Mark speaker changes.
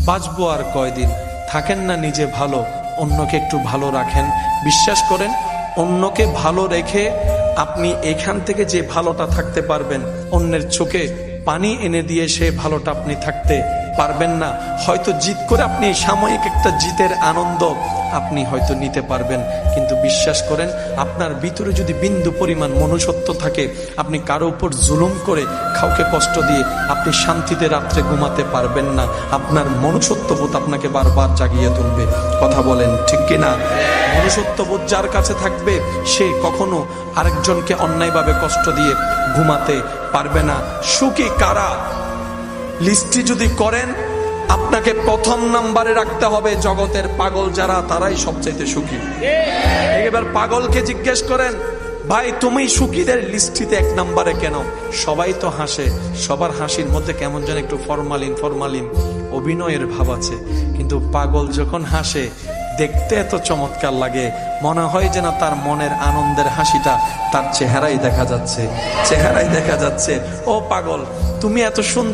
Speaker 1: বাঁচবো আর কয়দিন, থাকেন না নিজে ভালো, অন্যকে একটু ভালো রাখেন। বিশ্বাস করেন, অন্যকে ভালো রেখে আপনি এখান থেকে যে ভালোটা থাকতে পারবেন, অন্যের চোখে পানি এনে দিয়ে সে ভালোটা আপনি থাকতে পারবেন না। হয়তো জিত করে আপনি সাময়িক একটা জিতের আনন্দ আপনি হয়তো নিতে পারবেন, কিন্তু বিশ্বাস করেন, আপনার ভিতরে যদি বিন্দু পরিমাণ মনুষ্যত্ব থাকে, আপনি কারো উপর জুলুম করে কাউকে কষ্ট দিয়ে আপনি শান্তিতে রাত্রে ঘুমাতে পারবেন না। আপনার মনুষ্যত্ববোধ আপনাকে বারবার জাগিয়ে তুলবে। কথা বলেন ঠিক কিনা? মনুষ্যত্ববোধ যার কাছে থাকবে, সে কখনো আরেকজনকে অন্যায়ভাবে কষ্ট দিয়ে ঘুমাতে পারবে না। সুখী কারা? লিস্টি যদি করেন, আপনাকে প্রথম নাম্বারে রাখতে হবে জগতের পাগল যারা, তারাই সবচাইতে সুখী। এবার পাগলকে জিজ্ঞেস করেন, ভাই তুমি সুখীদের লিস্টিতে এক নাম্বারে কেন? সবাই তো হাসে, সবার হাসির মধ্যে কেমন যেন একটু ফরমালিন অভিনয়ের ভাব আছে, কিন্তু পাগল যখন হাসে দেখতে এত চমৎকার লাগে, মনে হয় যেন তার মনের আনন্দের হাসিটা তার চেহারাই দেখা যাচ্ছে। ও পাগল, তুমি এত সুন্দর